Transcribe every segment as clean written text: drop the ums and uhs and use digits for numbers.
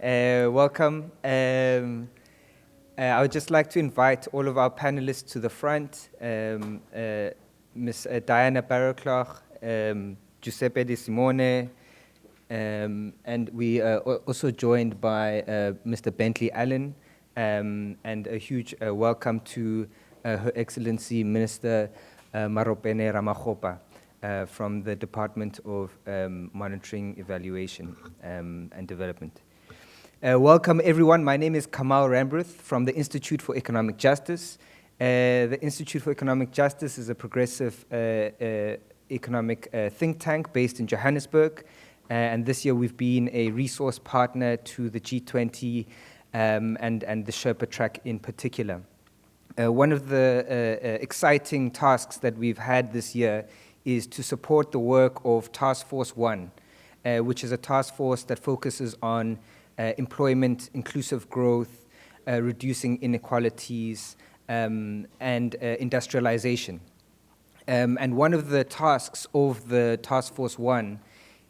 Welcome. I would just like to invite all of our panelists to the front. Ms. Diana Barraclough, Giuseppe De Simone, and we are also joined by Mr. Bentley Allen, and a huge welcome to Her Excellency Minister Maropene Ramakgopa from the Department of Monitoring, Evaluation and Development. Welcome everyone. My name is Kamal Rambrith from the Institute for Economic Justice. The Institute for Economic Justice is a progressive economic think tank based in Johannesburg. And this year we've been a resource partner to the G20 and the Sherpa track in particular. One of the exciting tasks that we've had this year is to support the work of Task Force 1, which is a task force that focuses on employment, inclusive growth, reducing inequalities, and industrialization. And one of the tasks of the Task Force 1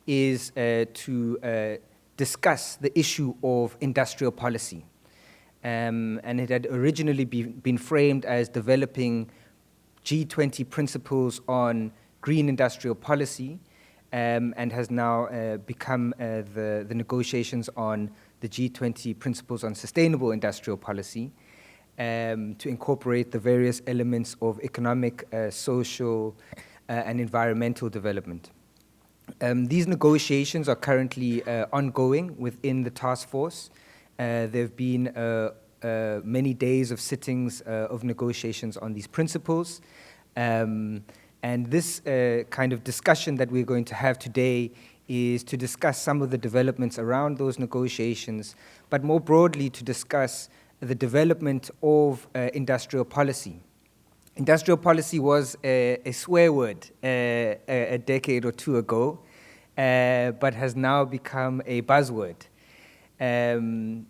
is to discuss the issue of industrial policy. And it had originally been framed as developing G20 principles on green industrial policy, and has now become the negotiations on the G20 Principles on Sustainable Industrial Policy, to incorporate the various elements of economic, social, and environmental development. These negotiations are currently ongoing within the task force. There have been many days of sittings of negotiations on these principles. And this kind of discussion that we're going to have today is to discuss some of the developments around those negotiations, but more broadly to discuss the development of industrial policy. Industrial policy was a swear word a decade or two ago, but has now become a buzzword. The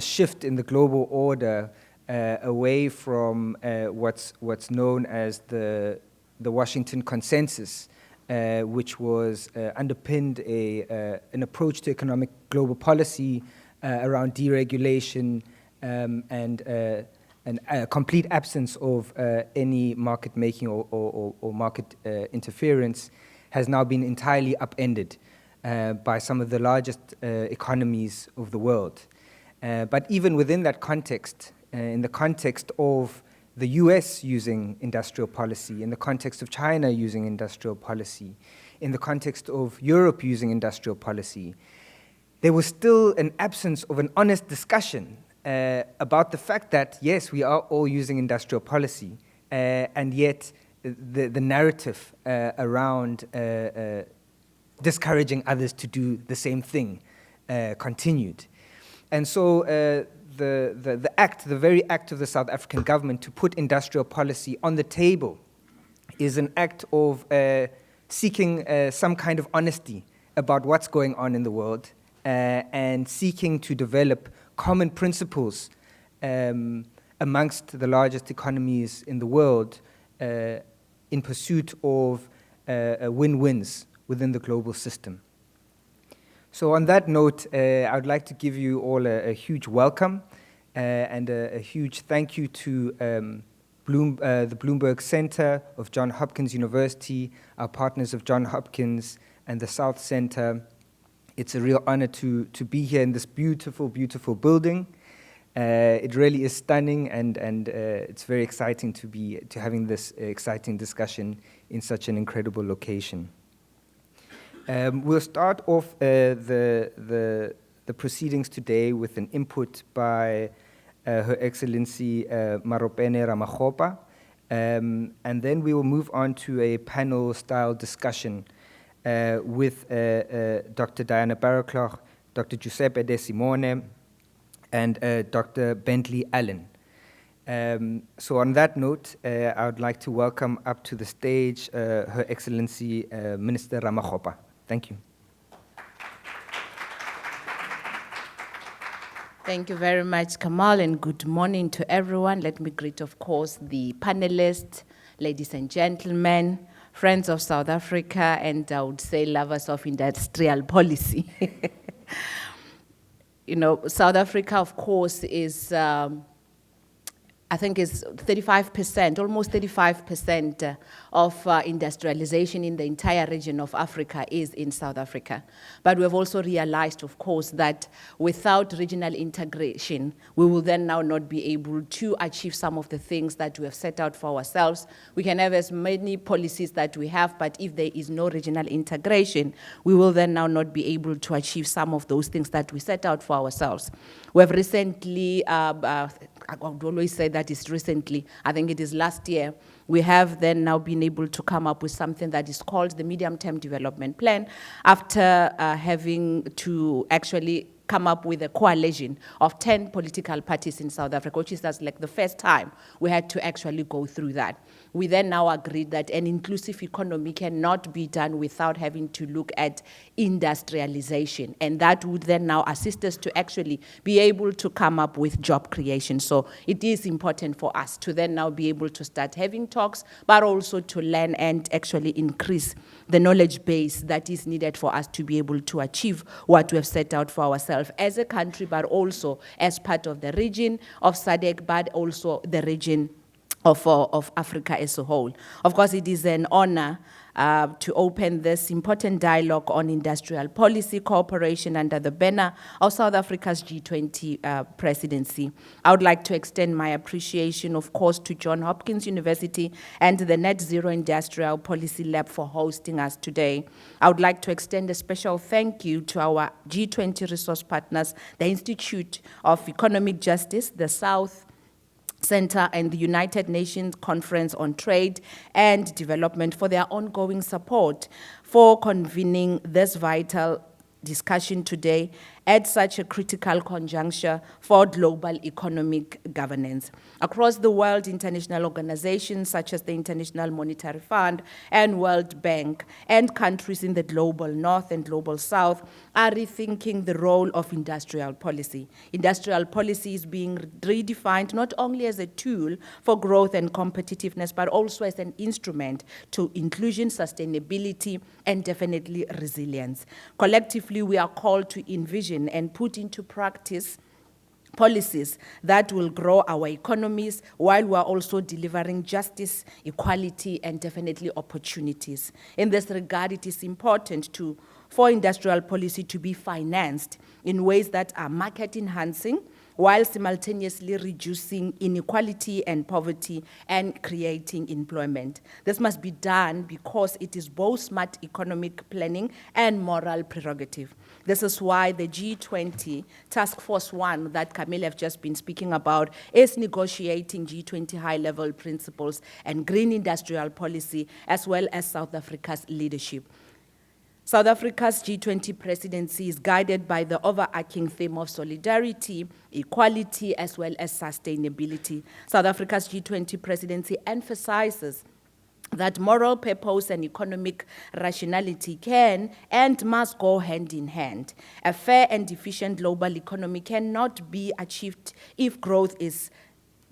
shift in the global order away from what's known as the Washington Consensus, which was underpinned an approach to economic global policy around deregulation and a complete absence of any market making or market interference, has now been entirely upended by some of the largest economies of the world. But even within that context, in the context of the US using industrial policy, in the context of China using industrial policy, in the context of Europe using industrial policy, there was still an absence of an honest discussion about the fact that, yes, we are all using industrial policy, and yet the narrative around discouraging others to do the same thing continued. And so the very act of the South African government to put industrial policy on the table is an act of seeking some kind of honesty about what's going on in the world, and seeking to develop common principles amongst the largest economies in the world in pursuit of win-wins within the global system. So on that note, I would like to give you all a huge welcome and a huge thank you to the Bloomberg Center of Johns Hopkins University, our partners of Johns Hopkins and the South Center. It's a real honor to be here in this beautiful, beautiful building. It really is stunning, and it's very exciting to having this exciting discussion in such an incredible location. We'll start off the proceedings today with an input by Her Excellency Maropene Ramakgopa, and then we will move on to a panel-style discussion with Dr. Diana Barraclough, Dr. Giuseppe De Simone, and Dr. Bentley Allen. So on that note, I would like to welcome up to the stage Her Excellency Minister Ramakgopa. Thank you. Thank you very much, Kamal, and good morning to everyone. Let me greet, of course, the panelists, ladies and gentlemen, friends of South Africa, and I would say lovers of industrial policy. South Africa, of course, is, I think is 35%, almost 35% of industrialization in the entire region of Africa is in South Africa. But we have also realized, of course, that without regional integration, we will then now not be able to achieve some of the things that we have set out for ourselves. We can have as many policies that we have, but if there is no regional integration, we will then now not be able to achieve some of those things that we set out for ourselves. We have recently, I would always say that it's recently, I think it is last year, we have then now been able to come up with something that is called the Medium-Term Development Plan after having to actually come up with a coalition of 10 political parties in South Africa, which is like the first time we had to actually go through that. We then now agreed that an inclusive economy cannot be done without having to look at industrialization, and that would then now assist us to actually be able to come up with job creation. So it is important for us to then now be able to start having talks, but also to learn and actually increase the knowledge base that is needed for us to be able to achieve what we have set out for ourselves as a country, but also as part of the region of SADC, but also the region of Africa as a whole. Of course, it is an honor to open this important dialogue on industrial policy cooperation under the banner of South Africa's G20 presidency. I would like to extend my appreciation, of course, to Johns Hopkins University and the Net Zero Industrial Policy Lab for hosting us today. I would like to extend a special thank you to our G20 resource partners, the Institute of Economic Justice, the South Center, and the United Nations Conference on Trade and Development for their ongoing support for convening this vital discussion today at such a critical conjuncture for global economic governance. Across the world, international organizations such as the International Monetary Fund and World Bank and countries in the global north and global south are rethinking the role of industrial policy. Industrial policy is being redefined not only as a tool for growth and competitiveness, but also as an instrument to inclusion, sustainability, and definitely resilience. Collectively, we are called to envision and put into practice policies that will grow our economies while we are also delivering justice, equality, and definitely opportunities. In this regard, it is important for industrial policy to be financed in ways that are market enhancing, while simultaneously reducing inequality and poverty and creating employment. This must be done because it is both smart economic planning and moral prerogative. This is why the G20 Task Force 1 that Camille have just been speaking about is negotiating G20 high-level principles and green industrial policy, as well as South Africa's leadership. South Africa's G20 presidency is guided by the overarching theme of solidarity, equality, as well as sustainability. South Africa's G20 presidency emphasizes that moral purpose and economic rationality can and must go hand in hand. A fair and efficient global economy cannot be achieved if growth is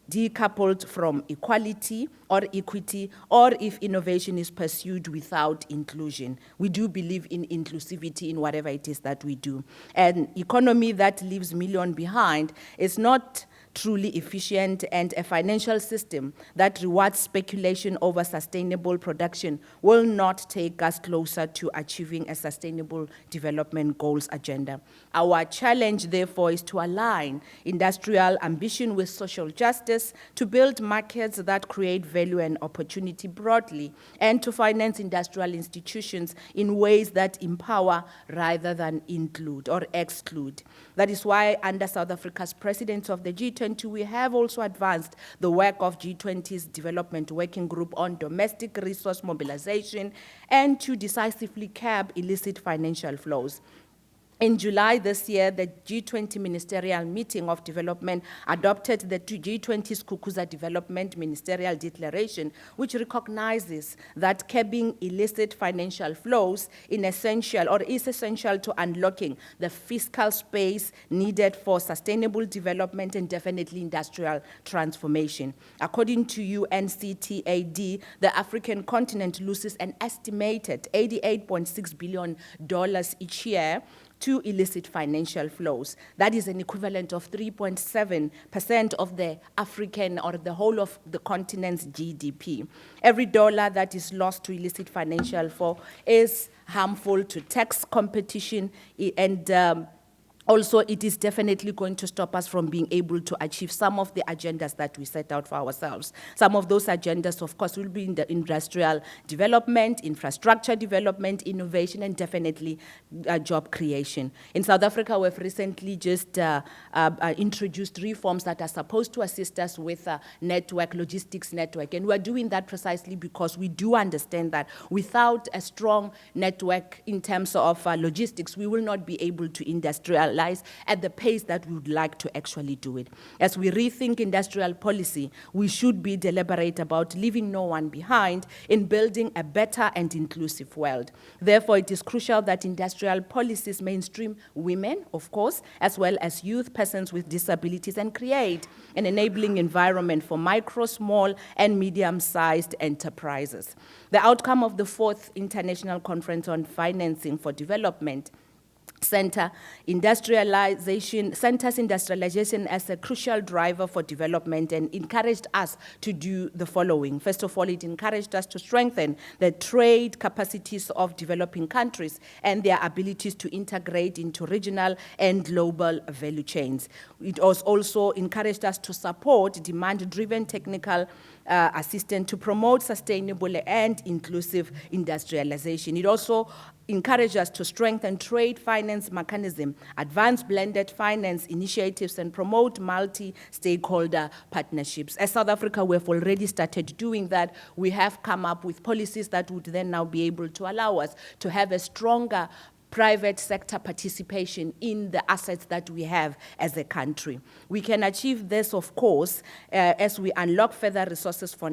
decoupled from equality or equity, or if innovation is pursued without inclusion. We do believe in inclusivity in whatever it is that we do. An economy that leaves millions behind is not truly efficient, and a financial system that rewards speculation over sustainable production will not take us closer to achieving a sustainable development goals agenda. Our challenge, therefore, is to align industrial ambition with social justice, to build markets that create value and opportunity broadly, and to finance industrial institutions in ways that empower rather than include or exclude. That is why, under South Africa's presidency of the G20, we have also advanced the work of G20's Development Working Group on domestic resource mobilization and to decisively curb illicit financial flows. In July this year, the G20 Ministerial Meeting of Development adopted the G20's Kukuza Development Ministerial Declaration, which recognizes that curbing illicit financial flows is essential to unlocking the fiscal space needed for sustainable development and definitely industrial transformation. According to UNCTAD, the African continent loses an estimated $88.6 billion each year to illicit financial flows. That is an equivalent of 3.7% of the African or the whole of the continent's GDP. Every dollar that is lost to illicit financial flow is harmful to tax competition, and also, it is definitely going to stop us from being able to achieve some of the agendas that we set out for ourselves. Some of those agendas, of course, will be in the industrial development, infrastructure development, innovation, and definitely job creation. In South Africa, we've recently just introduced reforms that are supposed to assist us with logistics network. And we're doing that precisely because we do understand that without a strong network in terms of logistics, we will not be able to industrialize at the pace that we would like to actually do it. As we rethink industrial policy, we should be deliberate about leaving no one behind in building a better and inclusive world. Therefore, it is crucial that industrial policies mainstream women, of course, as well as youth, persons with disabilities, and create an enabling environment for micro, small, and medium-sized enterprises. The outcome of the 4th International Conference on Financing for Development centers industrialization as a crucial driver for development and encouraged us to do the following. First of all, it encouraged us to strengthen the trade capacities of developing countries and their abilities to integrate into regional and global value chains. It also encouraged us to support demand-driven technical assistance to promote sustainable and inclusive industrialization. It also encourage us to strengthen trade finance mechanism, advance blended finance initiatives, and promote multi-stakeholder partnerships. As South Africa, we have already started doing that. We have come up with policies that would then now be able to allow us to have a stronger private sector participation in the assets that we have as a country. We can achieve this, of course, as we unlock further resources for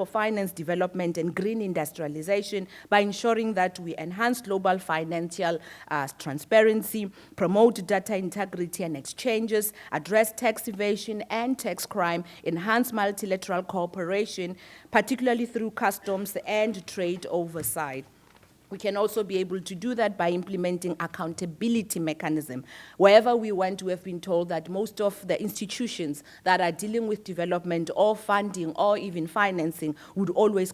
finance development and green industrialization by ensuring that we enhance global financial transparency, promote data integrity and exchanges, address tax evasion and tax crime, enhance multilateral cooperation, particularly through customs and trade oversight. We can also be able to do that by implementing accountability mechanism. Wherever we went, we have been told that most of the institutions that are dealing with development or funding or even financing would always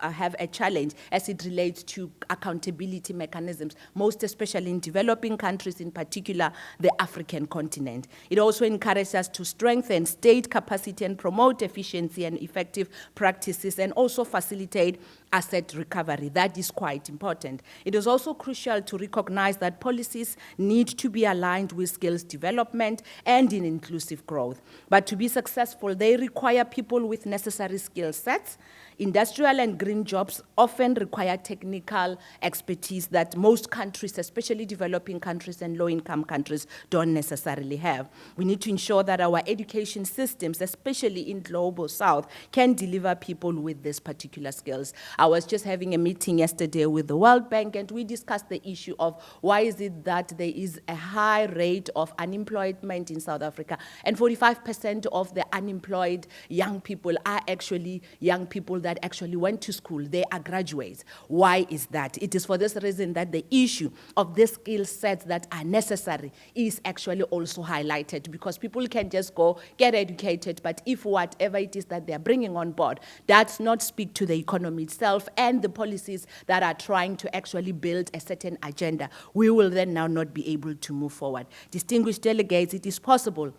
have a challenge as it relates to accountability mechanisms, most especially in developing countries, in particular the African continent. It also encourages us to strengthen state capacity and promote efficiency and effective practices, and also facilitate asset recovery. That is quite important. It is also crucial to recognize that policies need to be aligned with skills development and in inclusive growth. But to be successful, they require people with necessary skill sets. Industrial and green jobs often require technical expertise that most countries, especially developing countries and low-income countries, don't necessarily have. We need to ensure that our education systems, especially in Global South, can deliver people with these particular skills. I was just having a meeting yesterday with the World Bank, and we discussed the issue of why is it that there is a high rate of unemployment in South Africa, and 45% of the unemployed young people are actually young people that actually went to school. They are graduates. Why is that? It is for this reason that the issue of the skill sets that are necessary is actually also highlighted, because people can just go get educated, but if whatever it is that they're bringing on board does not speak to the economy itself and the policies that are trying to actually build a certain agenda, we will then now not be able to move forward. Distinguished delegates, it is possible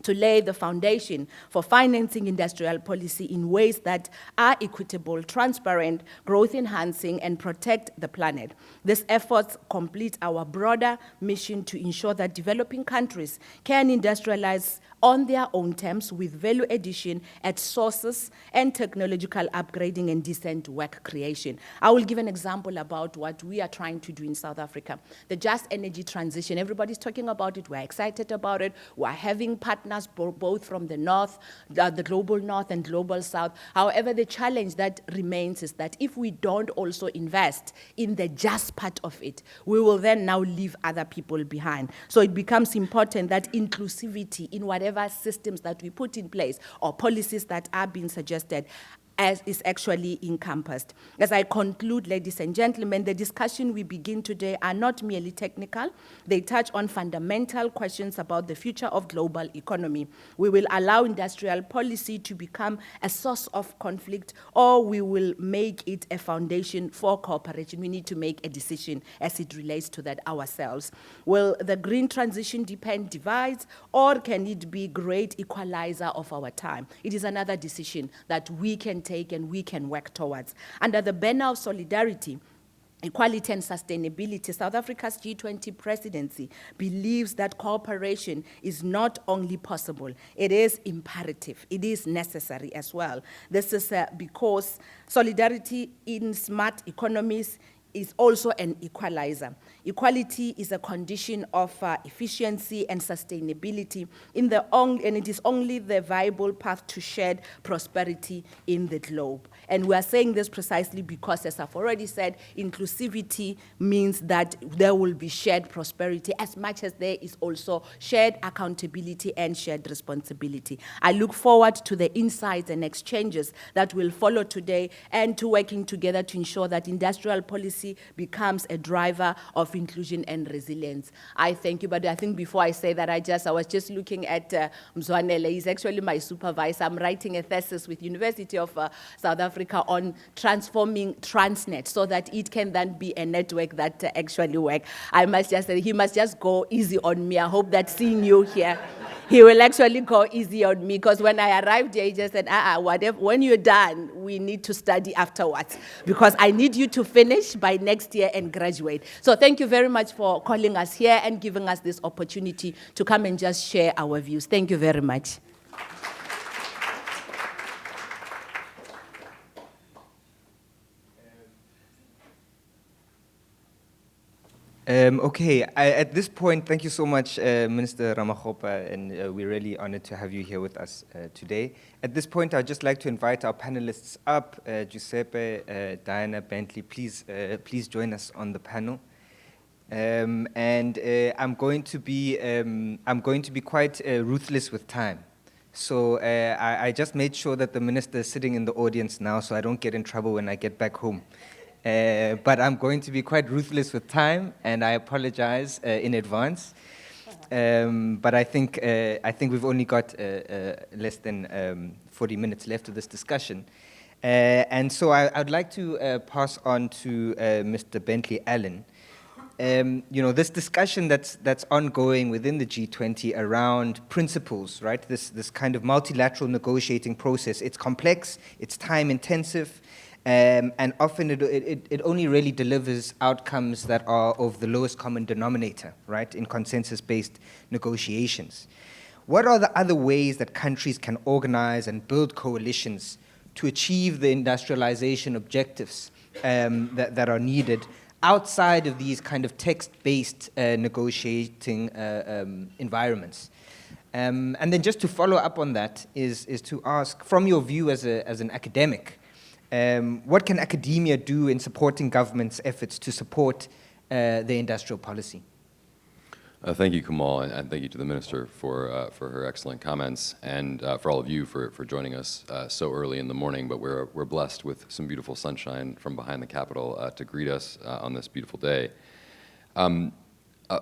to lay the foundation for financing industrial policy in ways that are equitable, transparent, growth-enhancing, and protect the planet. These efforts complete our broader mission to ensure that developing countries can industrialize on their own terms with value addition at sources and technological upgrading and decent work creation. I will give an example about what we are trying to do in South Africa. The just energy transition, everybody's talking about it, we're excited about it, we're having partners both from the north, the global north and global south. However, the challenge that remains is that if we don't also invest in the just part of it, we will then now leave other people behind. So it becomes important that inclusivity in whatever systems that we put in place or policies that are being suggested as is actually encompassed. As I conclude, ladies and gentlemen, the discussion we begin today are not merely technical. They touch on fundamental questions about the future of global economy. We will allow industrial policy to become a source of conflict, or we will make it a foundation for cooperation. We need to make a decision as it relates to that ourselves. Will the green transition deepen divides, or can it be great equalizer of our time? It is another decision that we can take and we can work towards. Under the banner of solidarity, equality and sustainability, South Africa's G20 presidency believes that cooperation is not only possible, it is imperative, it is necessary as well. This is because solidarity in smart economies is also an equalizer. Equality is a condition of efficiency and sustainability and it is only the viable path to shared prosperity in the globe. And we are saying this precisely because, as I've already said, inclusivity means that there will be shared prosperity as much as there is also shared accountability and shared responsibility. I look forward to the insights and exchanges that will follow today, and to working together to ensure that industrial policy becomes a driver of inclusion and resilience. I thank you, but I think before I say that, I was just looking at Mzwanele. He's actually my supervisor. I'm writing a thesis with University of South Africa on transforming Transnet so that it can then be a network that actually works. I must just say, he must just go easy on me. I hope that seeing you here, he will actually go easy on me, because when I arrived here, he just said, whatever, when you're done, we need to study afterwards, because I need you to finish by next year and graduate. So thank you very much for calling us here and giving us this opportunity to come and just share our views. Thank you very much. Okay, at this point, thank you so much, Minister Ramakgopa, and we're really honored to have you here with us today. At this point, I'd just like to invite our panelists up. Giuseppe, Diana, Bentley, please join us on the panel. I'm going to be quite ruthless with time. So I just made sure that the minister is sitting in the audience now, so I don't get in trouble when I get back home. But I'm going to be quite ruthless with time, and I apologize in advance. But I think we've only got less than 40 minutes left of this discussion. And so I'd like to pass on to Mr. Bentley Allen. This discussion that's ongoing within the G20 around principles, right? This kind of multilateral negotiating process. It's complex, it's time intensive, and often it only really delivers outcomes that are of the lowest common denominator, right, in consensus-based negotiations. What are the other ways that countries can organize and build coalitions to achieve the industrialization objectives that are needed outside of these kind of text-based negotiating environments? And then just to follow up on that is to ask, from your view as an academic, what can academia do in supporting governments' efforts to support the industrial policy? Thank you, Kamal, and thank you to the Minister for her excellent comments, and for all of you for joining us so early in the morning. But we're blessed with some beautiful sunshine from behind the Capitol to greet us on this beautiful day.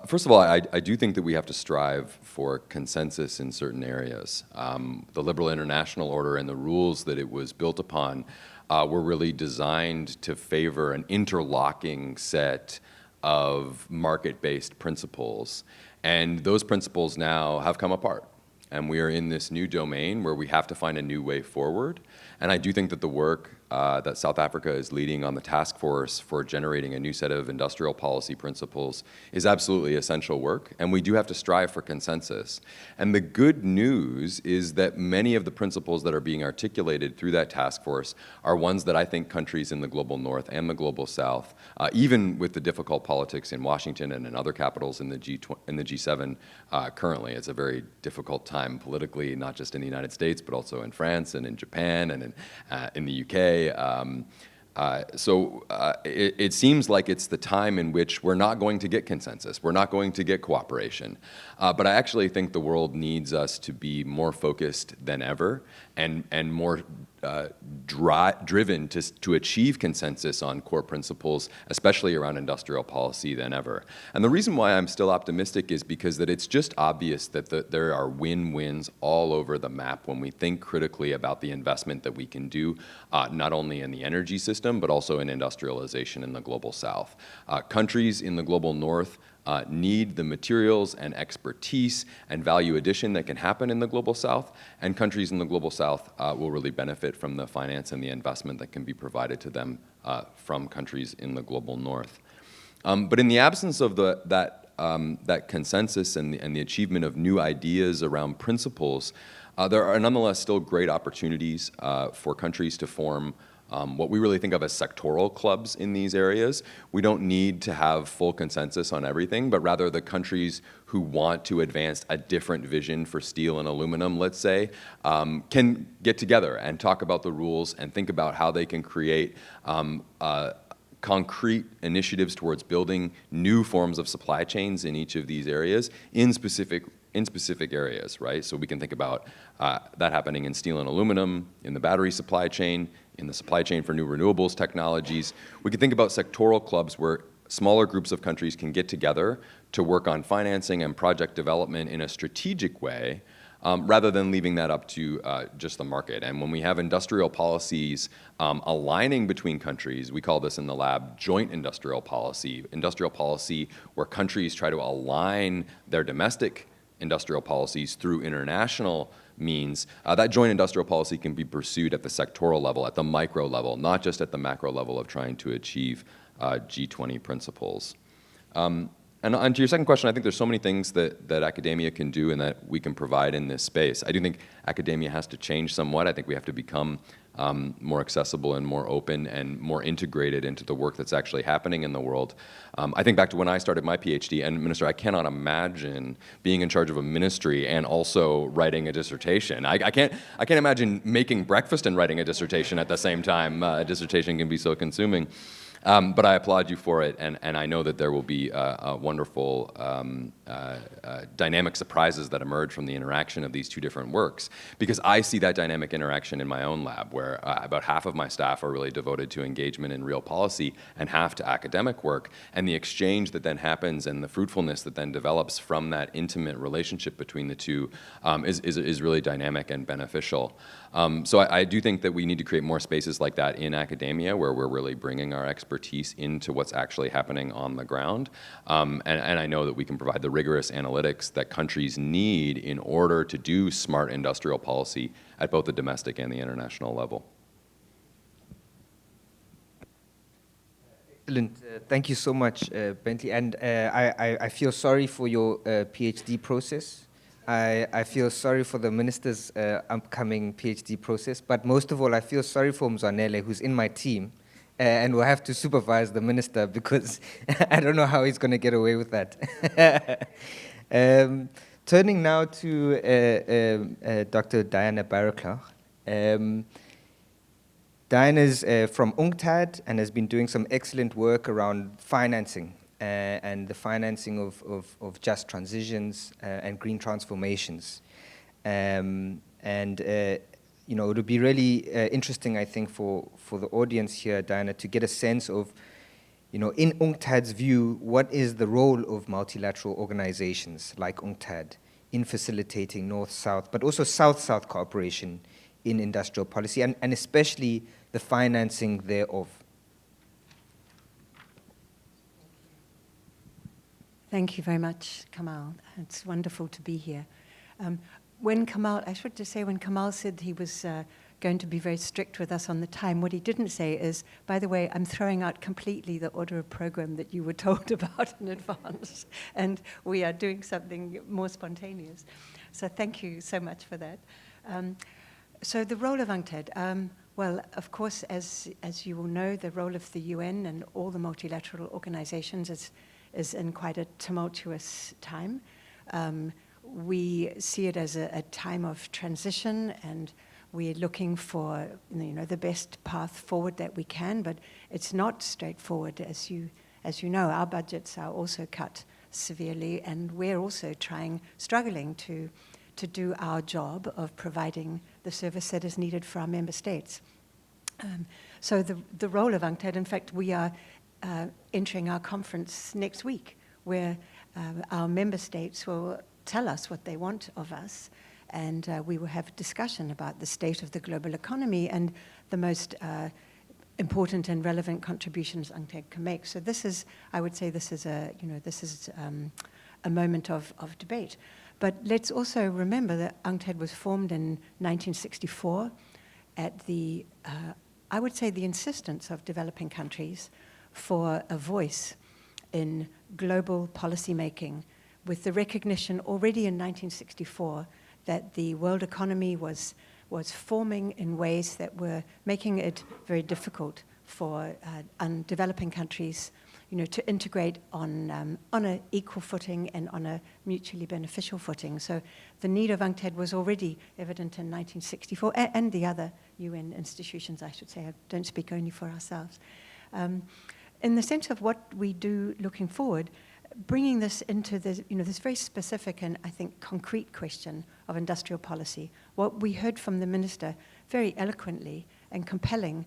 First of all, I do think that we have to strive for consensus in certain areas. The liberal international order and the rules that it was built upon were really designed to favor an interlocking set of market-based principles. And those principles now have come apart. And we are in this new domain where we have to find a new way forward. And I do think that the work that South Africa is leading on the task force for generating a new set of industrial policy principles is absolutely essential work, and we do have to strive for consensus. And the good news is that many of the principles that are being articulated through that task force are ones that I think countries in the global north and the global south, even with the difficult politics in Washington and in other capitals in the G7 currently, it's a very difficult time politically, not just in the United States, but also in France and in Japan and in the UK. So it seems like it's the time in which we're not going to get consensus, we're not going to get cooperation. But I actually think the world needs us to be more focused than ever and more driven to achieve consensus on core principles, especially around industrial policy, than ever. And the reason why I'm still optimistic is because that it's just obvious that there are win-wins all over the map when we think critically about the investment that we can do, not only in the energy system, but also in industrialization in the global south. Countries in the global north need the materials and expertise and value addition that can happen in the global south, and countries in the global south will really benefit from the finance and the investment that can be provided to them from countries in the global north. But in the absence of that consensus and the achievement of new ideas around principles, there are nonetheless still great opportunities for countries to form what we really think of as sectoral clubs in these areas. We don't need to have full consensus on everything, but rather the countries who want to advance a different vision for steel and aluminum, let's say, can get together and talk about the rules and think about how they can create concrete initiatives towards building new forms of supply chains in each of these areas in specific areas, right? So we can think about that happening in steel and aluminum, in the battery supply chain, in the supply chain for new renewables technologies. We can think about sectoral clubs where smaller groups of countries can get together to work on financing and project development in a strategic way, rather than leaving that up to just the market. And when we have industrial policies aligning between countries, we call this in the lab joint industrial policy where countries try to align their domestic industrial policies through international means, that joint industrial policy can be pursued at the sectoral level, at the micro level, not just at the macro level of trying to achieve G20 principles. And to your second question, I think there's so many things that academia can do and that we can provide in this space. I do think academia has to change somewhat. I think we have to become more accessible and more open and more integrated into the work that's actually happening in the world. I think back to when I started my PhD, and Minister, I cannot imagine being in charge of a ministry and also writing a dissertation. I can't imagine making breakfast and writing a dissertation at the same time. A dissertation can be so consuming. But I applaud you for it, and I know that there will be wonderful dynamic surprises that emerge from the interaction of these two different works, because I see that dynamic interaction in my own lab, where about half of my staff are really devoted to engagement in real policy and half to academic work, and the exchange that then happens and the fruitfulness that then develops from that intimate relationship between the two is really dynamic and beneficial. So I do think that we need to create more spaces like that in academia, where we're really bringing our expertise into what's actually happening on the ground. And I know that we can provide the rigorous analytics that countries need in order to do smart industrial policy at both the domestic and the international level. Excellent. Thank you so much, Bentley. And I feel sorry for your PhD process. I feel sorry for the minister's upcoming PhD process, but most of all, I feel sorry for Mzwanele, who's in my team, and will have to supervise the minister, because I don't know how he's going to get away with that. Turning now to Dr. Diana Barraclough. Diana is from UNCTAD and has been doing some excellent work around financing and the financing of just transitions and green transformations. You know, it would be really interesting, I think, for the audience here, Diana, to get a sense of, you know, in UNCTAD's view, what is the role of multilateral organizations like UNCTAD in facilitating North-South, but also South-South cooperation in industrial policy, and especially the financing thereof? Thank you very much, Kamal. It's wonderful to be here. When Kamal said he was going to be very strict with us on the time, what he didn't say is, by the way, I'm throwing out completely the order of program that you were told about in advance, and we are doing something more spontaneous. So thank you so much for that. So the role of UNCTAD, well, of course, as you all know, the role of the UN and all the multilateral organizations is in quite a tumultuous time. We see it as a time of transition, and we're looking for, you know, the best path forward that we can, but it's not straightforward. As you know, our budgets are also cut severely, and we're also struggling to do our job of providing the service that is needed for our member states. So the role of UNCTAD, in fact, we are entering our conference next week, where our member states will tell us what they want of us, and we will have a discussion about the state of the global economy and the most important and relevant contributions UNCTAD can make. So this is, I would say, this is a moment of debate. But let's also remember that UNCTAD was formed in 1964 at the, I would say, the insistence of developing countries for a voice in global policy making, with the recognition already in 1964 that the world economy was forming in ways that were making it very difficult for developing countries, to integrate on an equal footing and on a mutually beneficial footing. So the need of UNCTAD was already evident in 1964, and the other UN institutions, I should say. I don't speak only for ourselves. In the sense of what we do looking forward, bringing this into this, this very specific and, I think, concrete question of industrial policy, what we heard from the minister very eloquently and compelling,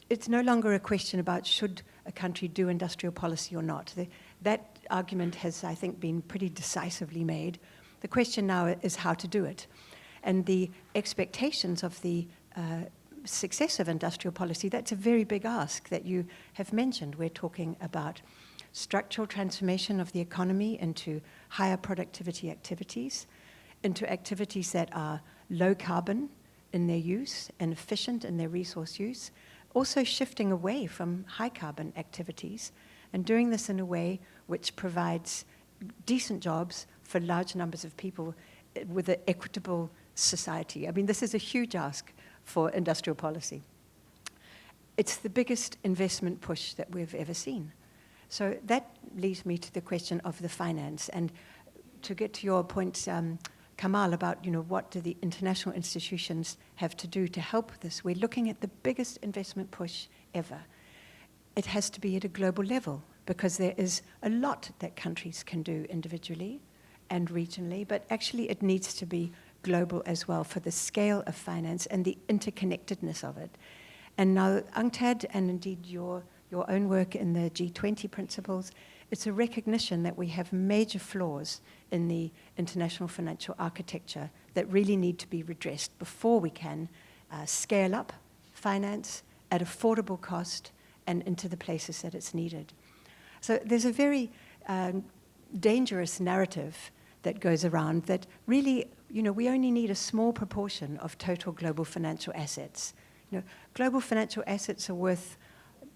it's no longer a question about should a country do industrial policy or not. That argument has, I think, been pretty decisively made. The question now is how to do it. And the expectations of the success of industrial policy, that's a very big ask that you have mentioned. We're talking about structural transformation of the economy into higher productivity activities, into activities that are low carbon in their use and efficient in their resource use, also shifting away from high carbon activities and doing this in a way which provides decent jobs for large numbers of people with an equitable society. I mean, this is a huge ask for industrial policy. It's the biggest investment push that we've ever seen. So that leads me to the question of the finance. And to get to your point, Kamal, about what do the international institutions have to do to help this, we're looking at the biggest investment push ever. It has to be at a global level, because there is a lot that countries can do individually and regionally, but actually it needs to be global as well for the scale of finance and the interconnectedness of it. And now UNCTAD, and indeed your own work in the G20 Principles, it's a recognition that we have major flaws in the international financial architecture that really need to be redressed before we can scale up finance at affordable cost and into the places that it's needed. So there's a very dangerous narrative that goes around that really, we only need a small proportion of total global financial assets. Global financial assets are worth,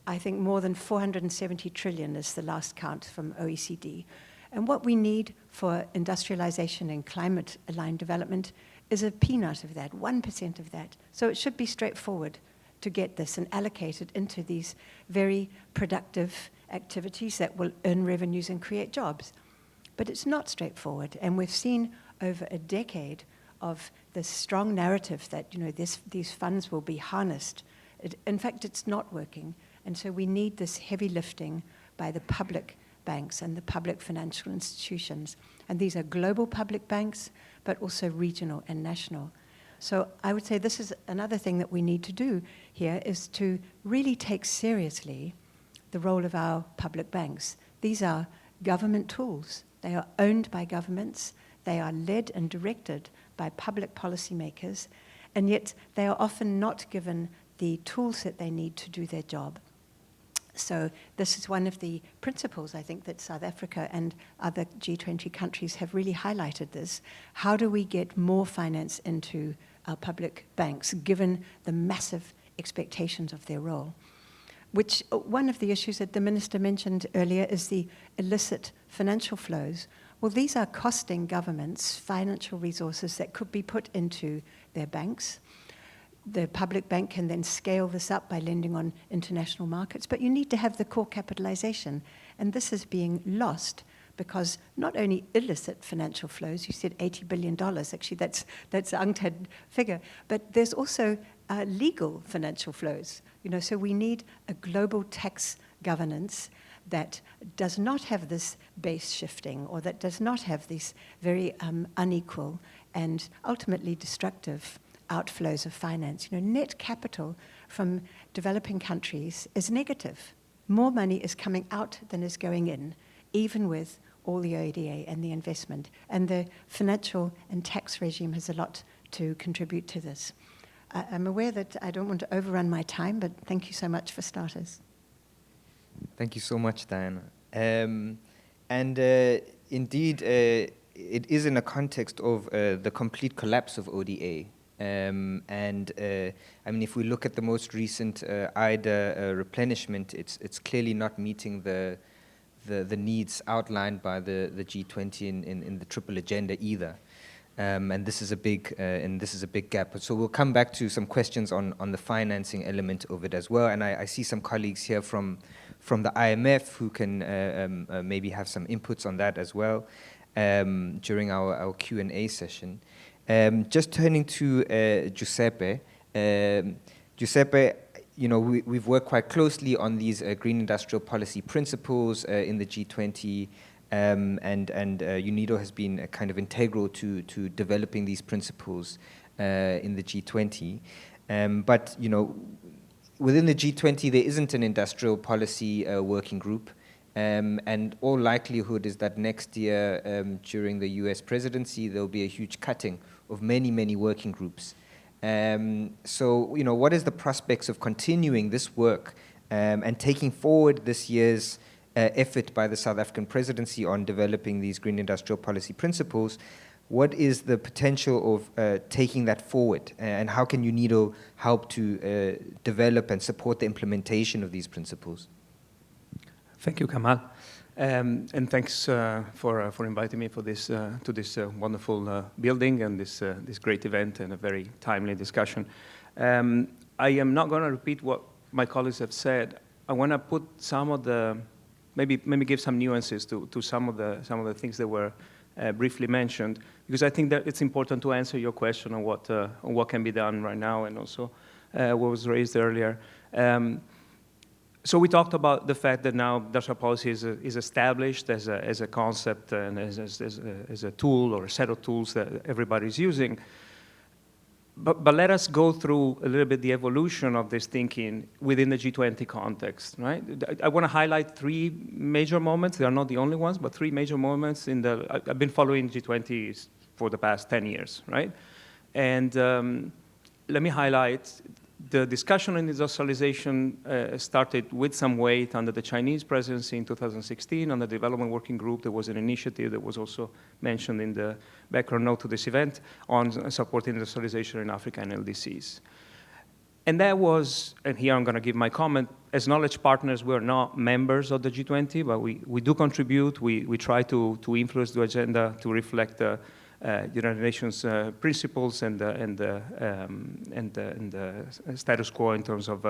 I think, more than 470 trillion is the last count from OECD. And what we need for industrialization and climate-aligned development is a peanut of that, 1% of that. So it should be straightforward to get this and allocate it into these very productive activities that will earn revenues and create jobs. But it's not straightforward. And we've seen over a decade of this strong narrative that these funds will be harnessed. In fact, it's not working. And so we need this heavy lifting by the public banks and the public financial institutions. And these are global public banks, but also regional and national. So I would say this is another thing that we need to do here, is to really take seriously the role of our public banks. These are government tools. They are owned by governments. They are led and directed by public policymakers, and yet they are often not given the tools that they need to do their job. So this is one of the principles, I think, that South Africa and other G20 countries have really highlighted this. How do we get more finance into our public banks, given the massive expectations of their role? Which, one of the issues that the minister mentioned earlier is the illicit financial flows. Well, these are costing governments financial resources that could be put into their banks. The public bank can then scale this up by lending on international markets, but you need to have the core capitalization. And this is being lost because not only illicit financial flows, you said $80 billion, actually that's an UNCTAD figure, but there's also legal financial flows. So we need a global tax governance that does not have this base shifting, or that does not have these very unequal and ultimately destructive outflows of finance. Net capital from developing countries is negative. More money is coming out than is going in, even with all the ODA and the investment. And the financial and tax regime has a lot to contribute to this. I'm aware that I don't want to overrun my time, but thank you so much for starters. Thank you so much, Diana. Indeed, it is in a context of the complete collapse of ODA. I mean, if we look at the most recent IDA replenishment, it's clearly not meeting the needs outlined by the G20 in the triple agenda either. And this is a big gap. So we'll come back to some questions on the financing element of it as well. And I see some colleagues here from the IMF who can maybe have some inputs on that as well during our Q&A session. Just turning to Giuseppe. Giuseppe, we've worked quite closely on these green industrial policy principles in the G20. And UNIDO has been kind of integral to developing these principles in the G20. But, within the G20, there isn't an industrial policy working group. And all likelihood is that next year, during the US presidency, there'll be a huge cutting of many, many working groups. So, what is the prospects of continuing this work and taking forward this year's effort by the South African presidency on developing these green industrial policy principles? What is the potential of taking that forward, and how can UNIDO help to develop and support the implementation of these principles? Thank you, Kamal, and thanks for inviting me for this to this wonderful building and this great event and a very timely discussion. I am not going to repeat what my colleagues have said. I want to put some of the maybe give some nuances to some of the things that were briefly mentioned, because I think that it's important to answer your question on what can be done right now, and also what was raised earlier. So we talked about the fact that now industrial policy is established as a concept and as a tool or a set of tools that everybody's using. But let us go through a little bit the evolution of this thinking within the G20 context, right? I want to highlight three major moments. They are not the only ones, but three major moments I've been following G20 for the past 10 years, right? And let me highlight the discussion on industrialization started with some weight under the Chinese presidency in 2016 on the development working group. There was an initiative that was also mentioned in the background note to this event on supporting industrialization in Africa and LDCs. And that was, and here I'm going to give my comment, as knowledge partners, we're not members of the G20, but we do contribute. We try to influence the agenda to reflect the United Nations principles and the status quo in terms of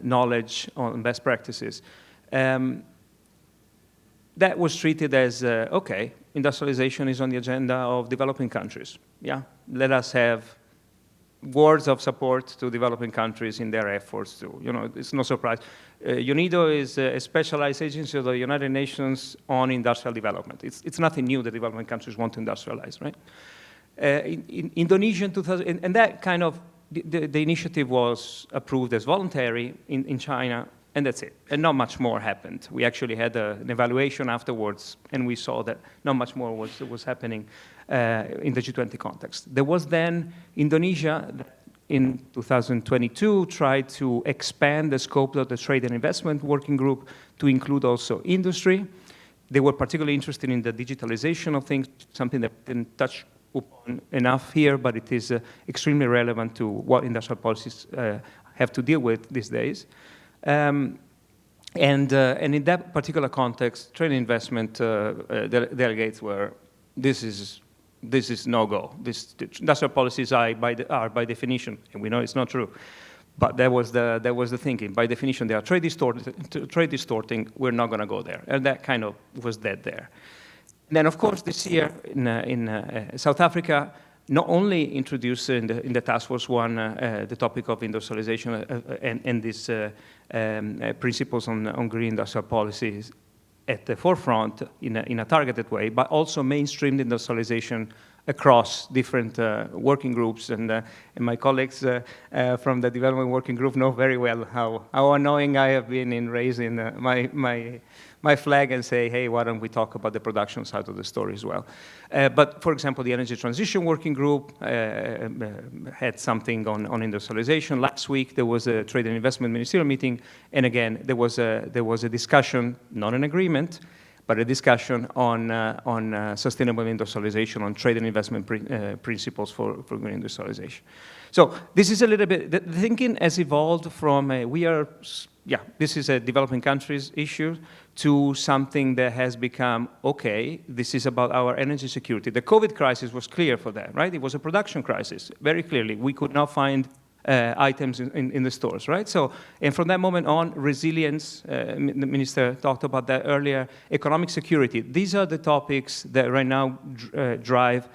knowledge on best practices. That was treated as, okay, industrialization is on the agenda of developing countries. Yeah, let us have words of support to developing countries in their efforts to, it's no surprise. UNIDO is a specialized agency of the United Nations on industrial development. It's nothing new that developing countries want to industrialize, right? In Indonesia in 2000, and that kind of, the initiative was approved as voluntary in China, and that's it. And not much more happened. We actually had an evaluation afterwards, and we saw that not much more was happening in the G20 context. There was then Indonesia in 2022 tried to expand the scope of the trade and investment working group to include also industry. They were particularly interested in the digitalization of things, something that we didn't touch upon enough here, but it is extremely relevant to what industrial policies have to deal with these days. And in that particular context, trade and investment delegates were, this is no-go. Industrial policies are by definition, and we know it's not true, but that was the thinking. By definition, they are trade distorting. We're not going to go there, and that kind of was dead there. And then, of course, this year in South Africa, not only introduced in the Task Force 1 the topic of industrialization and these principles on green industrial policies at the forefront in a targeted way, but also mainstreamed industrialization across different working groups, and my colleagues from the development working group know very well how annoying I have been in raising my flag and say, hey, why don't we talk about the production side of the story as well? But for example, the energy transition working group had something on industrialization. Last week there was a trade and investment ministerial meeting, and again there was a discussion, not an agreement, but a discussion on sustainable industrialization, on trade and investment principles for green industrialization. So this is a little bit, the thinking has evolved from this is a developing countries issue to something that has become, okay, this is about our energy security. The COVID crisis was clear for that, right? It was a production crisis, very clearly. We could not find items in the stores, right? So, and from that moment on, resilience, the minister talked about that earlier, economic security. These are the topics that right now drive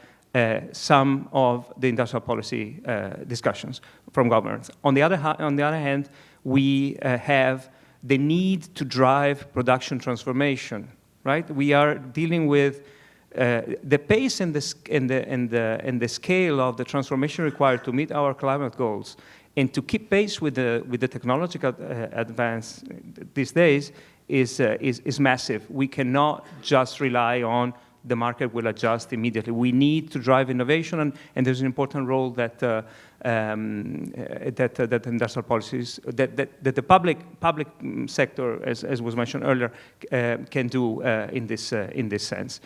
some of the industrial policy discussions from governments. On the other hand, we have the need to drive production transformation, right? We are dealing with the pace and the scale of the transformation required to meet our climate goals and to keep pace with the technological advance these days is massive. We cannot just rely on the market will adjust immediately. We need to drive innovation, and there's an important role that industrial policies, that the public sector, as was mentioned earlier, can do in this sense.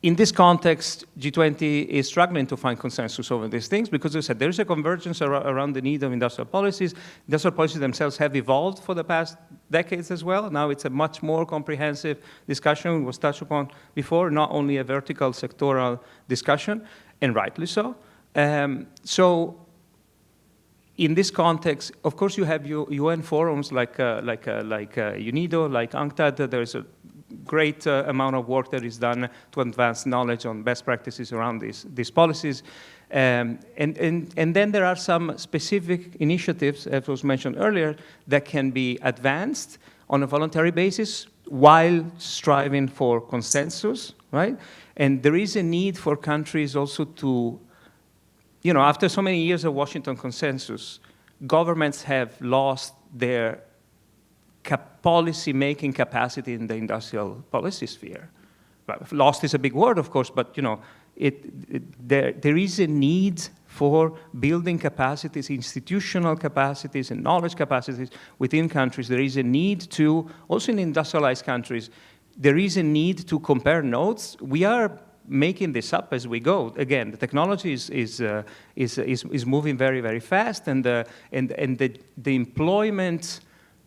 In this context, G20 is struggling to find consensus over these things because, as I said, there is a convergence around the need of industrial policies. Industrial policies themselves have evolved for the past decades as well. Now it's a much more comprehensive discussion. It was touched upon before, not only a vertical sectoral discussion, and rightly so. So in this context, of course, you have UN forums like UNIDO, like UNCTAD. There is a great amount of work that is done to advance knowledge on best practices around these policies. And then there are some specific initiatives, as was mentioned earlier, that can be advanced on a voluntary basis while striving for consensus, right? And there is a need for countries also to, you know, after so many years of Washington consensus, governments have lost their policy-making capacity in the industrial policy sphere. Lost is a big word, of course, but you know, there is a need for building capacities, institutional capacities and knowledge capacities within countries. There is a need to, also in industrialized countries, there is a need to compare notes. We are making this up as we go. Again, the technology is moving very, very fast, and the employment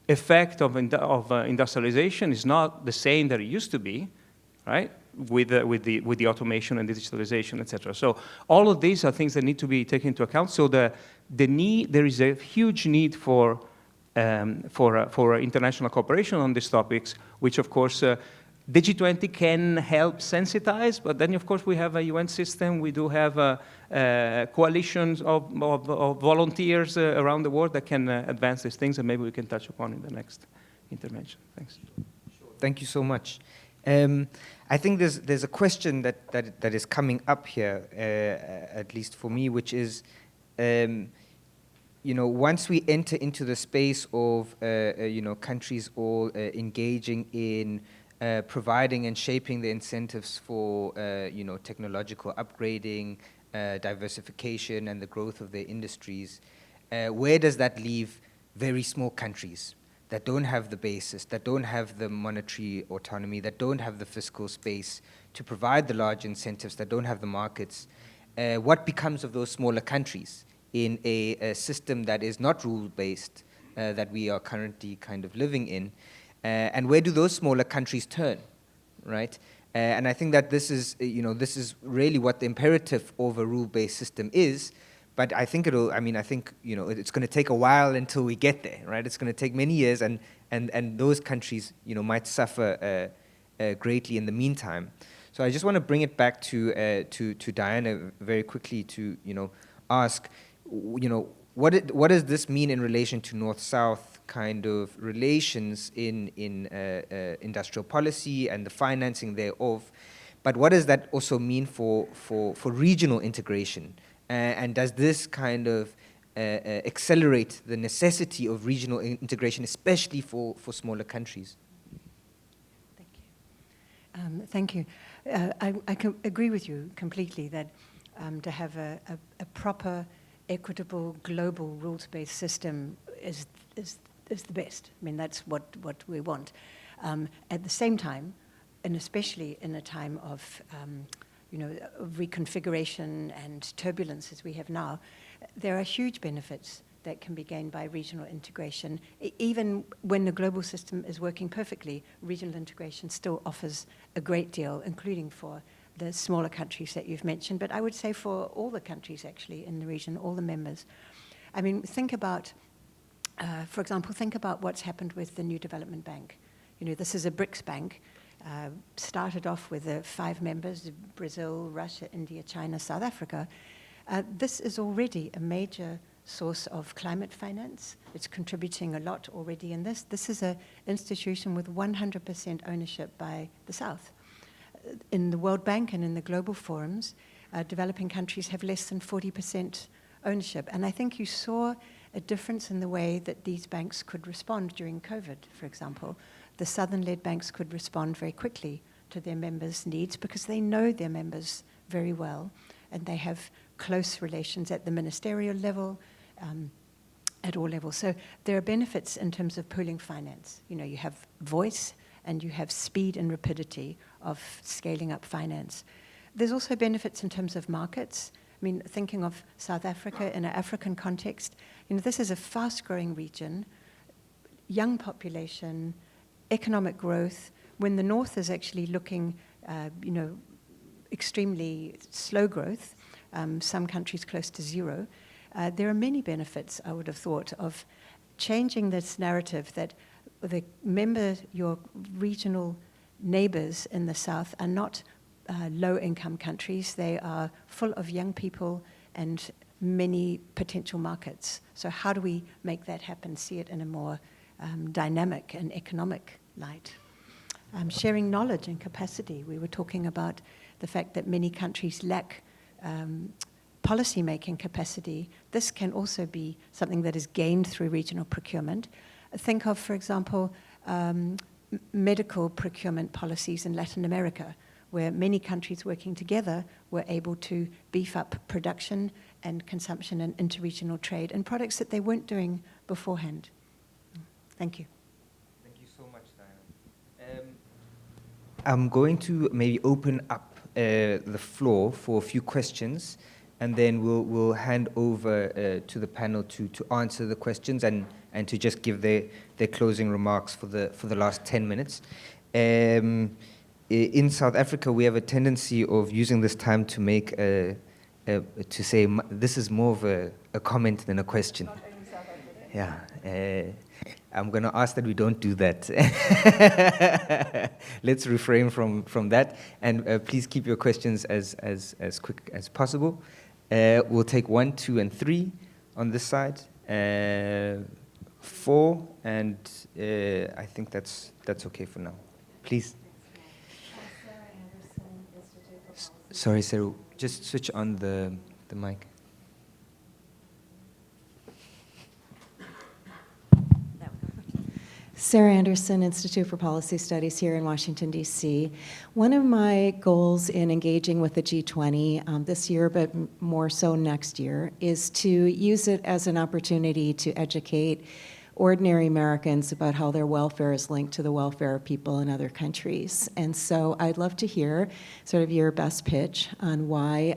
effect of industrialization is not the same that it used to be, right? With the automation and digitalization, etc. So all of these are things that need to be taken into account. So there is a huge need for international cooperation on these topics, which of course the G20 can help sensitize, but then of course we have a UN system. We do have coalitions of volunteers around the world that can advance these things, and maybe we can touch upon in the next intervention. Thanks. Sure. Thank you so much. I think there's a question that is coming up here, at least for me, which is, you know, once we enter into the space of, you know, countries all engaging in providing and shaping the incentives for, you know, technological upgrading, diversification, and the growth of their industries, where does that leave very small countries that don't have the basis, that don't have the monetary autonomy, that don't have the fiscal space to provide the large incentives, that don't have the markets? What becomes of those smaller countries in a system that is not rule-based, that we are currently kind of living in? And where do those smaller countries turn, right? And I think that this is, you know, this is really what the imperative of a rule-based system is. But I think I think, you know, it's going to take a while until we get there, right? It's going to take many years, and those countries, you know, might suffer greatly in the meantime. So I just want to bring it back to Diana very quickly to, you know, ask, you know, what does this mean in relation to North-South kind of relations in industrial policy and the financing thereof? But what does that also mean for regional integration? And does this kind of accelerate the necessity of regional integration, especially for smaller countries? Thank you. I can agree with you completely that to have a proper, equitable, global rules-based system is the best. I mean, that's what we want. At the same time, and especially in a time of reconfiguration and turbulence as we have now, there are huge benefits that can be gained by regional integration. Even when the global system is working perfectly, regional integration still offers a great deal, including for the smaller countries that you've mentioned, but I would say for all the countries actually in the region, all the members. I mean, think about, for example, think about what's happened with the New Development Bank. You know, this is a BRICS bank, started off with 5 members, Brazil, Russia, India, China, South Africa. This is already a major source of climate finance. It's contributing a lot already in this. This is an institution with 100% ownership by the South. In the World Bank and in the global forums, developing countries have less than 40% ownership. And I think you saw a difference in the way that these banks could respond during COVID, for example. The Southern-led banks could respond very quickly to their members' needs because they know their members very well, and they have close relations at the ministerial level, at all levels. So there are benefits in terms of pooling finance. You know, you have voice and you have speed and rapidity of scaling up finance. There's also benefits in terms of markets. I mean, thinking of South Africa in an African context, you know, this is a fast-growing region, young population, economic growth. When the North is actually looking, extremely slow growth, some countries close to zero, there are many benefits, I would have thought, of changing this narrative that your regional neighbors in the South are not low-income countries. They are full of young people and many potential markets. So how do we make that happen, see it in a more dynamic and economic light? Sharing knowledge and capacity. We were talking about the fact that many countries lack policy-making capacity. This can also be something that is gained through regional procurement. Think of, for example, medical procurement policies in Latin America, where many countries working together were able to beef up production and consumption and interregional trade in products that they weren't doing beforehand. Thank you. Thank you so much, Diana. I'm going to maybe open up the floor for a few questions, and then we'll hand over to the panel to answer the questions and to just give their closing remarks for the last 10 minutes. In South Africa, we have a tendency of using this time to make to say this is more of a comment than a question. Not only South Africa. Yeah. I'm going to ask that we don't do that. Let's refrain from that, and please keep your questions as quick as possible. We'll take 1, 2, and 3 on this side, 4, and I think that's okay for now. Please. Sorry, Sarah, just switch on the mic. Sarah Anderson, Institute for Policy Studies here in Washington, D.C. One of my goals in engaging with the G20 this year, but more so next year, is to use it as an opportunity to educate ordinary Americans about how their welfare is linked to the welfare of people in other countries. And so I'd love to hear sort of your best pitch on why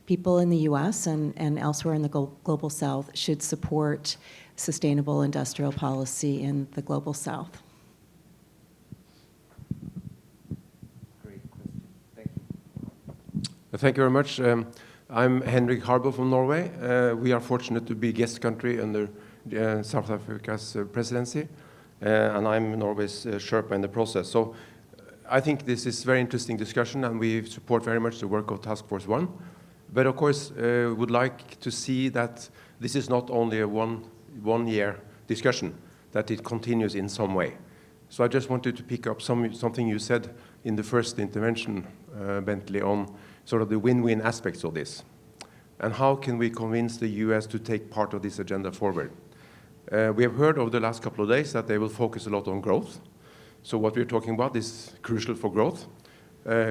people in the U.S. and elsewhere in the global South should support sustainable industrial policy in the global South. Great question. Thank you. Thank you very much. I'm Henrik Harbo from Norway. We are fortunate to be guest country under South Africa's presidency, and I'm Norway's Sherpa in the process. So I think this is a very interesting discussion, and we support very much the work of Task Force 1. But of course, would like to see that this is not only a one-year discussion, that it continues in some way. So I just wanted to pick up something you said in the first intervention Bentley, on sort of the win-win aspects of this. And how can we convince the US to take part of this agenda forward? We have heard over the last couple of days that they will focus a lot on growth. So what we're talking about is crucial for growth.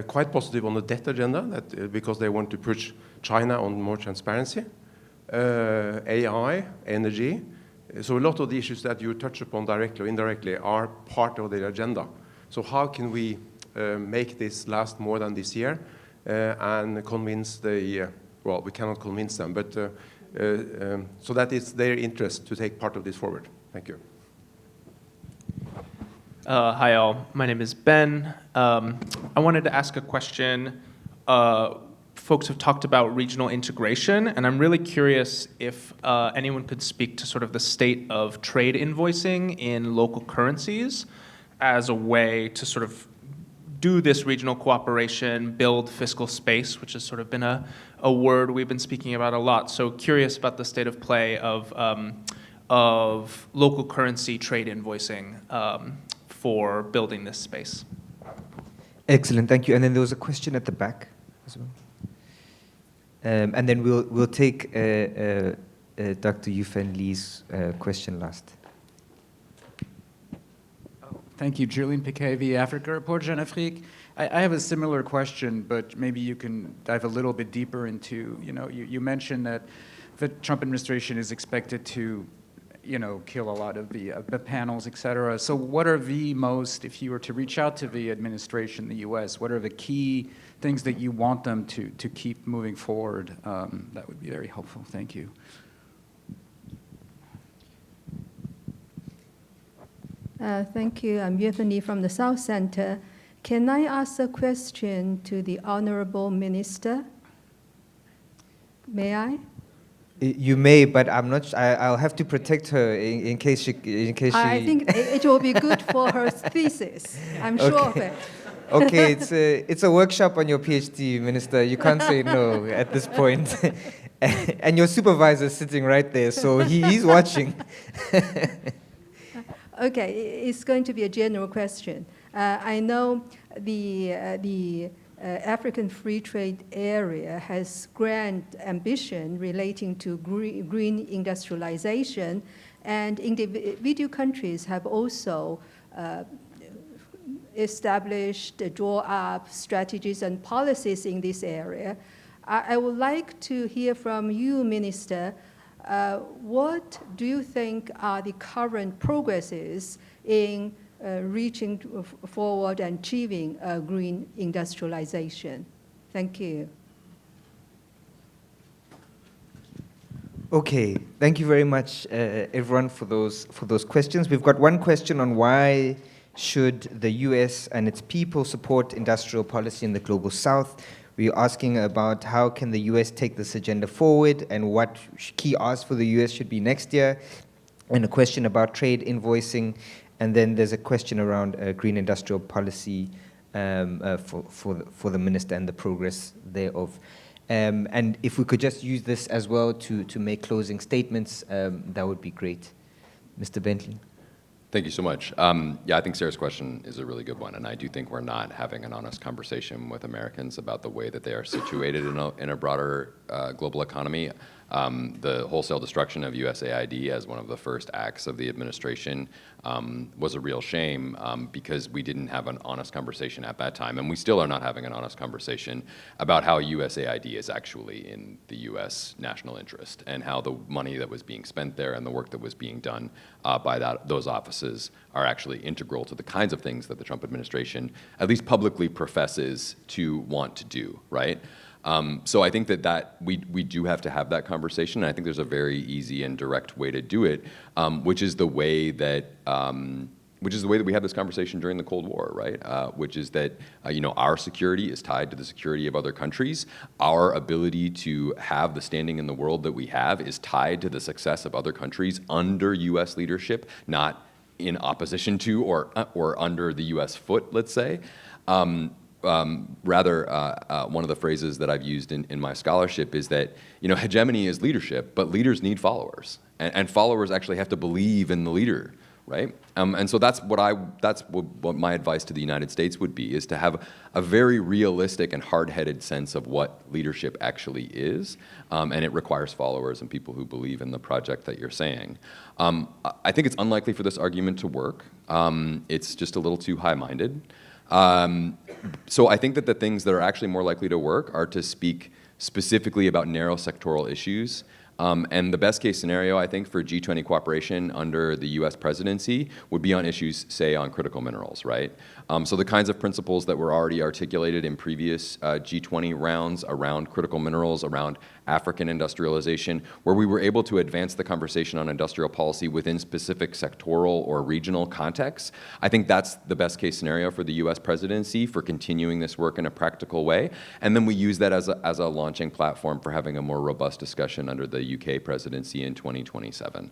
Quite positive on the debt agenda, because they want to push China on more transparency. AI, energy. So a lot of the issues that you touch upon directly or indirectly are part of their agenda. So how can we make this last more than this year and convince well, we cannot convince them, but so that it's their interest to take part of this forward. Thank you. Hi all, my name is Ben. I wanted to ask a question. Folks have talked about regional integration, and I'm really curious if anyone could speak to sort of the state of trade invoicing in local currencies as a way to sort of do this regional cooperation, build fiscal space, which has sort of been a word we've been speaking about a lot. So curious about the state of play of local currency trade invoicing for building this space. Excellent, thank you. And then there was a question at the back as well. And then we'll take Dr. Yufeng Li's question last. Thank you. Julian Piquet, via Africa Report, Jeune Afrique. I have a similar question, but maybe you can dive a little bit deeper into, you mentioned that the Trump administration is expected to, kill a lot of the panels, et cetera. So what are the most, if you were to reach out to the administration, the US, what are the key things that you want them to keep moving forward? That would be very helpful. Thank you. Thank you. I'm Yue from the South Center. Can I ask a question to the Honorable Minister? May I? You may, but I'm not. I'll have to protect her in case she. I think it will be good for her thesis. I'm sure of it. Okay, it's a workshop on your PhD, Minister. You can't say no at this point. And your supervisor is sitting right there, so he's watching. Okay, it's going to be a general question. I know the African Free Trade Area has grand ambition relating to green industrialization, and individual countries have also established, draw up strategies and policies in this area. I would like to hear from you, Minister, what do you think are the current progresses in reaching forward and achieving green industrialization? Thank you. Okay, thank you very much, everyone, for those questions. We've got one question on why should the US and its people support industrial policy in the Global South. We're asking about how can the US take this agenda forward and what key asks for the US should be next year, and a question about trade invoicing, and then there's a question around green industrial policy for the minister and the progress thereof. And if we could just use this as well to make closing statements, that would be great. Mr. Bentley. Thank you so much. Yeah, I think Sarah's question is a really good one, and I do think we're not having an honest conversation with Americans about the way that they are situated in a broader global economy. The wholesale destruction of USAID as one of the first acts of the administration was a real shame because we didn't have an honest conversation at that time, and we still are not having an honest conversation about how USAID is actually in the US national interest and how the money that was being spent there and the work that was being done by those offices are actually integral to the kinds of things that the Trump administration at least publicly professes to want to do, right? So I think that we do have to have that conversation, and I think there's a very easy and direct way to do it, which is the way that we had this conversation during the Cold War, right? Which is that our security is tied to the security of other countries. Our ability to have the standing in the world that we have is tied to the success of other countries under U.S. leadership, not in opposition to or under the U.S. foot, let's say. Rather, one of the phrases that I've used in my scholarship is that, hegemony is leadership, but leaders need followers. And followers actually have to believe in the leader, right? And so that's what my advice to the United States would be, is to have a very realistic and hard-headed sense of what leadership actually is, and it requires followers and people who believe in the project that you're saying. I think it's unlikely for this argument to work. It's just a little too high-minded. So I think that the things that are actually more likely to work are to speak specifically about narrow sectoral issues. And the best case scenario, I think, for G20 cooperation under the US presidency would be on issues, say, on critical minerals, right? So the kinds of principles that were already articulated in previous G20 rounds around critical minerals, around African industrialization, where we were able to advance the conversation on industrial policy within specific sectoral or regional contexts. I think that's the best case scenario for the US presidency for continuing this work in a practical way. And then we use that as a launching platform for having a more robust discussion under the UK presidency in 2027.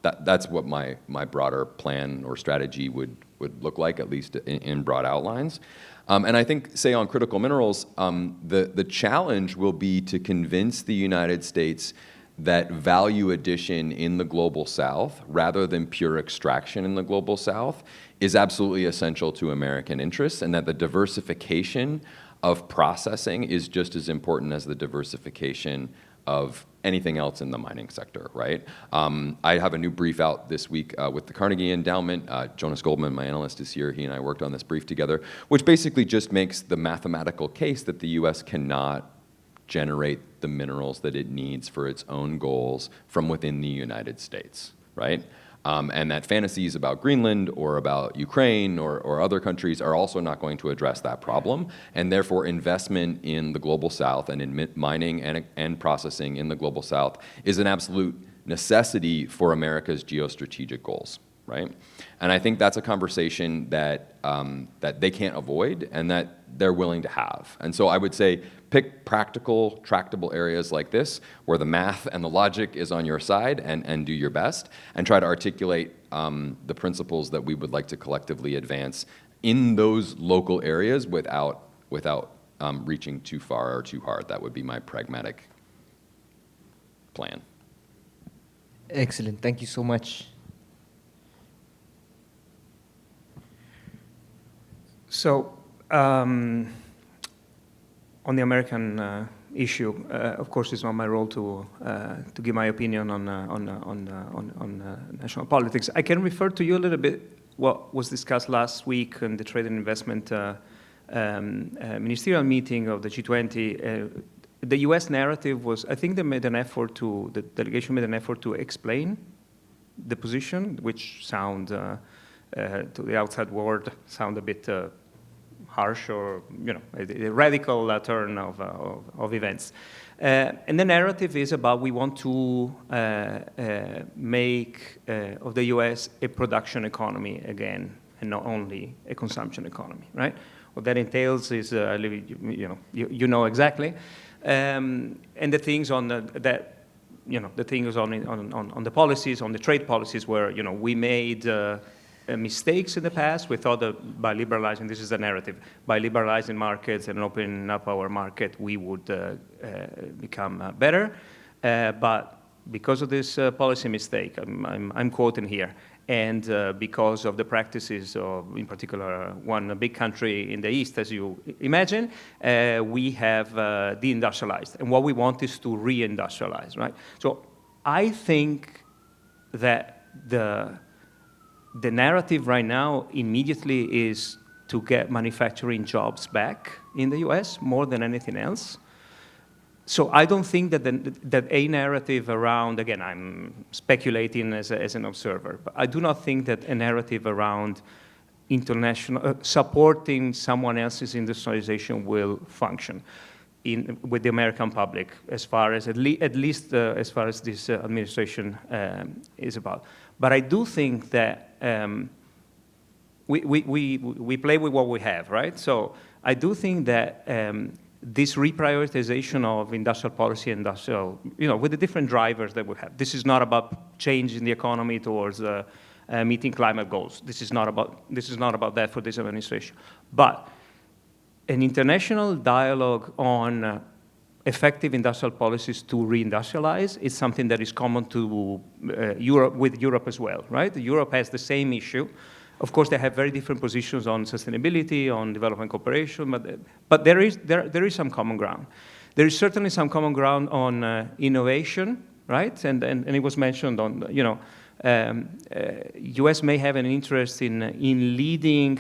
That's what my broader plan or strategy would look like, at least in broad outlines. And I think, say, on critical minerals, the challenge will be to convince the United States that value addition in the global south, rather than pure extraction in the global south, is absolutely essential to American interests, and that the diversification of processing is just as important as the diversification of anything else in the mining sector, right? I have a new brief out this week with the Carnegie Endowment. Jonas Goldman, my analyst, is here. He and I worked on this brief together, which basically just makes the mathematical case that the US cannot generate the minerals that it needs for its own goals from within the United States, right? And that fantasies about Greenland or about Ukraine or other countries are also not going to address that problem, and therefore investment in the global south and in mining and processing in the global south is an absolute necessity for America's geostrategic goals, right? And I think that's a conversation that they can't avoid and that they're willing to have. And so I would say pick practical, tractable areas like this where the math and the logic is on your side, and do your best, and try to articulate the principles that we would like to collectively advance in those local areas without reaching too far or too hard. That would be my pragmatic plan. Excellent. Thank you so much. So, on the American issue, of course, it's not my role to give my opinion on national politics. I can refer to you a little bit what was discussed last week in the Trade and Investment ministerial meeting of the G20. The U.S. narrative was, I think the delegation made an effort to explain the position, which sound to the outside world sound a bit harsh or, a radical turn of events. And the narrative is about we want to make of the U.S. a production economy again, and not only a consumption economy, right? What that entails is, you know exactly, and the things on the things on the policies, on the trade policies, where we made mistakes in the past. We thought that by liberalizing, this is the narrative, by liberalizing markets and opening up our market, we would become better. But because of this policy mistake, I'm quoting here, and because of the practices of, in particular, one big country in the East, as you imagine, we have deindustrialized. And what we want is to reindustrialize, right? So I think that the narrative right now immediately is to get manufacturing jobs back in the US more than anything else. So I don't think that a narrative around, again, I'm speculating as an observer, but I do not think that a narrative around international, supporting someone else's industrialization will function with the American public, as far as, at least as far as this administration is about. But I do think that we play with what we have, right? So I do think that this reprioritization of industrial policy, with the different drivers that we have. This is not about changing the economy towards meeting climate goals. This is not about that for this administration. But an international dialogue on effective industrial policies to reindustrialize. It's something that is common to Europe, with Europe as well, right? Europe has the same issue. Of course, they have very different positions on sustainability, on development cooperation, but there is some common ground. There is certainly some common ground on innovation, right? And it was mentioned on, U.S. may have an interest in leading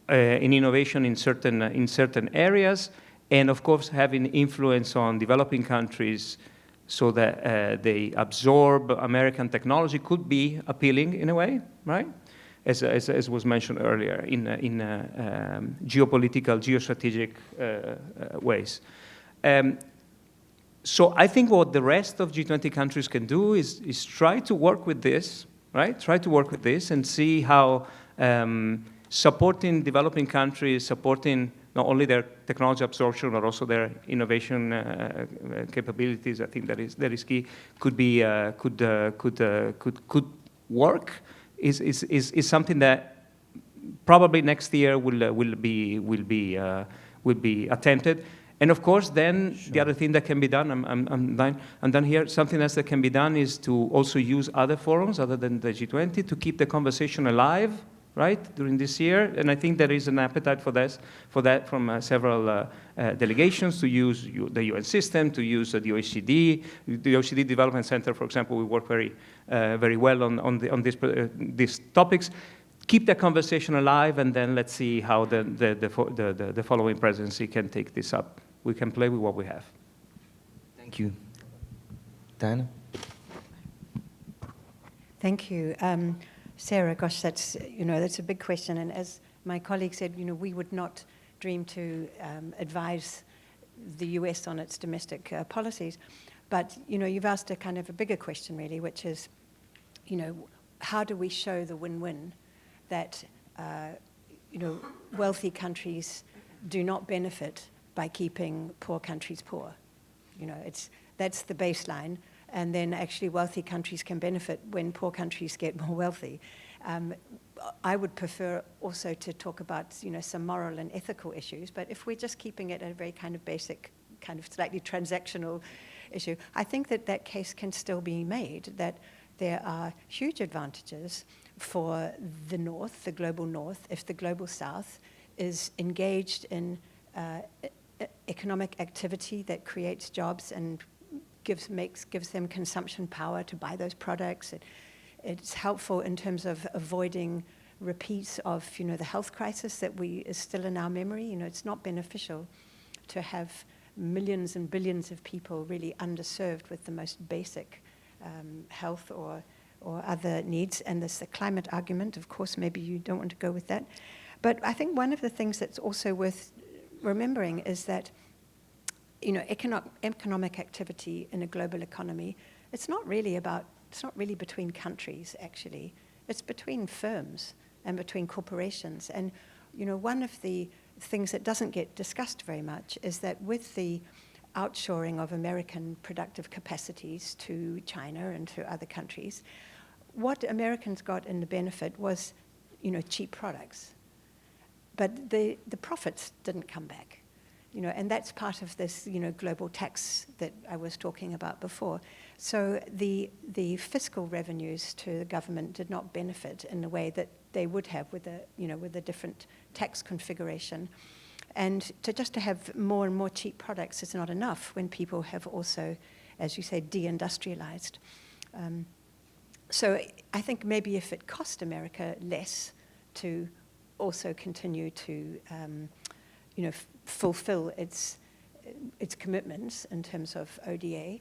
in innovation in certain areas, and of course having influence on developing countries so that they absorb American technology could be appealing in a way, right? As was mentioned earlier, in geopolitical, geostrategic ways. So I think what the rest of G20 countries can do is try to work with this, right? Try to work with this and see how supporting developing countries, supporting not only their technology absorption but also their innovation capabilities. I think that is key. Could work. Is something that probably next year will be attempted. And of course, then the other thing that can be done, I'm done here. Something else that can be done is to also use other forums other than the G20 to keep the conversation alive, right, during this year. And I think there is an appetite for that from several delegations to use the UN system, to use the OECD. The OECD Development Center, for example, we work very well on these topics. Keep the conversation alive, and then let's see how the following presidency can take this up. We can play with what we have. Thank you. Diana? Thank you. Sarah, gosh, that's a big question. And as my colleague said, we would not dream to advise the US on its domestic policies. But, you've asked a kind of a bigger question, really, which is, how do we show the win-win that, wealthy countries do not benefit by keeping poor countries poor? That's the baseline. And then actually wealthy countries can benefit when poor countries get more wealthy. I would prefer also to talk about, some moral and ethical issues, but if we're just keeping it a very kind of basic, kind of slightly transactional issue, I think that case can still be made, that there are huge advantages for the North, the global North, if the global South is engaged in economic activity that creates jobs and gives them consumption power to buy those products. It's helpful in terms of avoiding repeats of the health crisis that is still in our memory. It's not beneficial to have millions and billions of people really underserved with the most basic health or other needs. And there's the climate argument. Of course, maybe you don't want to go with that. But I think one of the things that's also worth remembering is that economic activity in a global economy, it's not really between countries, actually. It's between firms and between corporations. And, one of the things that doesn't get discussed very much is that with the outshoring of American productive capacities to China and to other countries, what Americans got in the benefit was, cheap products. But the profits didn't come back. And that's part of this, global tax that I was talking about before. So the fiscal revenues to the government did not benefit in the way that they would have with a different tax configuration. And just to have more and more cheap products is not enough when people have also, as you say, deindustrialized. So I think maybe if it cost America less to also continue to fulfill its commitments in terms of ODA,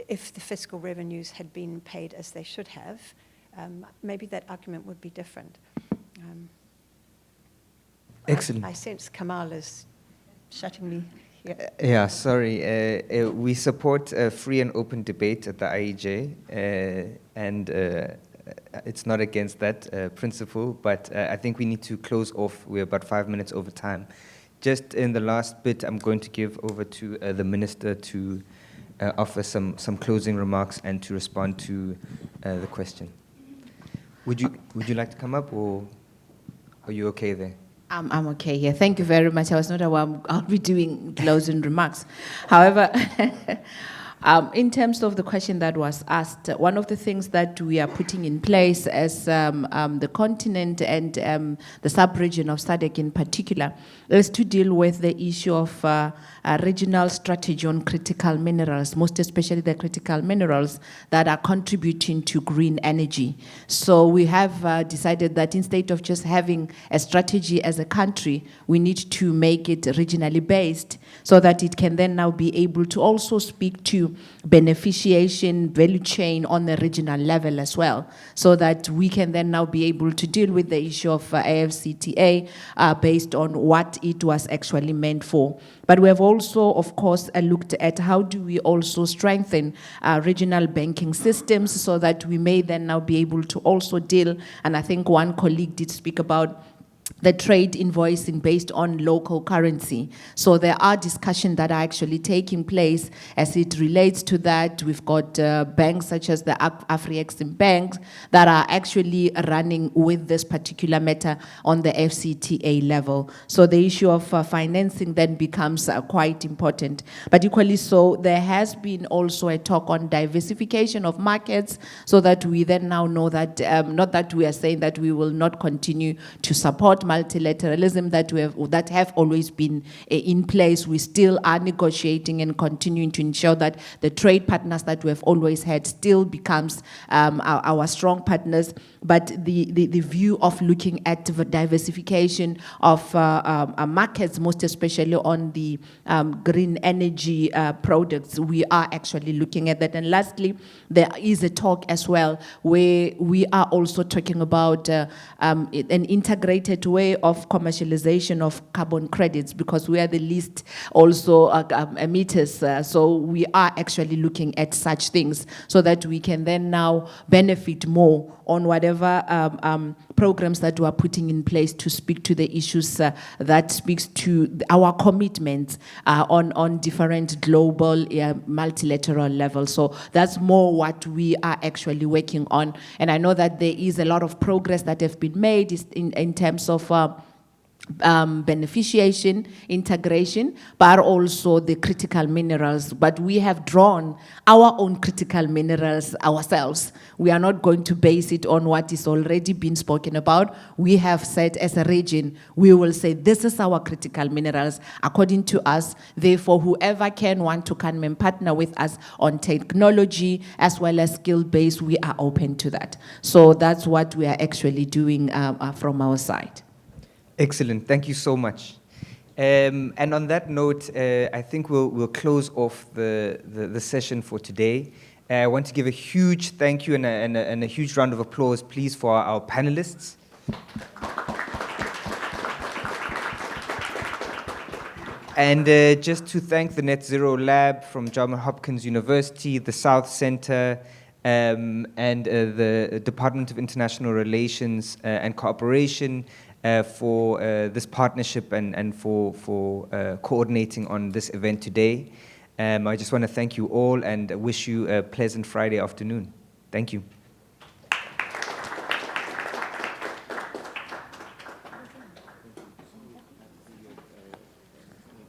if the fiscal revenues had been paid as they should have, maybe that argument would be different. Excellent. I sense Kamal is shutting me here. Yeah, sorry. We support free and open debate at the IEJ, and it's not against that principle, but I think we need to close off. We're about 5 minutes over time. Just in the last bit, I'm going to give over to the Minister to offer some closing remarks and to respond to the question. Would you like to come up, or are you okay there? I'm okay here. Thank you very much. I was not aware I'll be doing closing remarks. However, in terms of the question that was asked, one of the things that we are putting in place as the continent and the sub-region of SADC in particular is to deal with the issue of a regional strategy on critical minerals, most especially the critical minerals that are contributing to green energy. So we have decided that instead of just having a strategy as a country, we need to make it regionally based so that it can then now be able to also speak to beneficiation, value chain on the regional level as well, so that we can then now be able to deal with the issue of AFCTA based on what it was actually meant for. But we have also, of course, looked at how do we also strengthen regional banking systems so that we may then now be able to also deal, and I think one colleague did speak about the trade invoicing based on local currency. So there are discussions that are actually taking place as it relates to that. We've got banks such as the Afri-Exim banks that are actually running with this particular matter on the FCTA level. So the issue of financing then becomes quite important. But equally so, there has been also a talk on diversification of markets so that we then now know that, not that we are saying that we will not continue to support multilateralism that have always been in place. We still are negotiating and continuing to ensure that the trade partners that we have always had still becomes our strong partners. But the view of looking at the diversification of markets, most especially on the green energy products, we are actually looking at that. And lastly, there is a talk as well where we are also talking about an integrated way of commercialization of carbon credits, because we are the least also emitters. So we are actually looking at such things so that we can then now benefit more on whatever programs that we are putting in place to speak to the issues that speaks to our commitments on different global multilateral levels. So that's more what we are actually working on. And I know that there is a lot of progress that have been made in terms of beneficiation, integration, but also the critical minerals. But we have drawn our own critical minerals ourselves. We are not going to base it on what is already been spoken about. We have said as a region, we will say this is our critical minerals according to us. Therefore, whoever can want to come and partner with us on technology as well as skill base, we are open to that. So that's what we are actually doing from our side. Excellent. Thank you so much. And on that note, I think we'll close off the session for today. I want to give a huge thank you and a huge round of applause, please, for our panelists. And just to thank the Net Zero Lab from Johns Hopkins University, the South Center, and the Department of International Relations and Cooperation, for this partnership and for coordinating on this event today. I just want to thank you all and wish you a pleasant Friday afternoon. Thank you.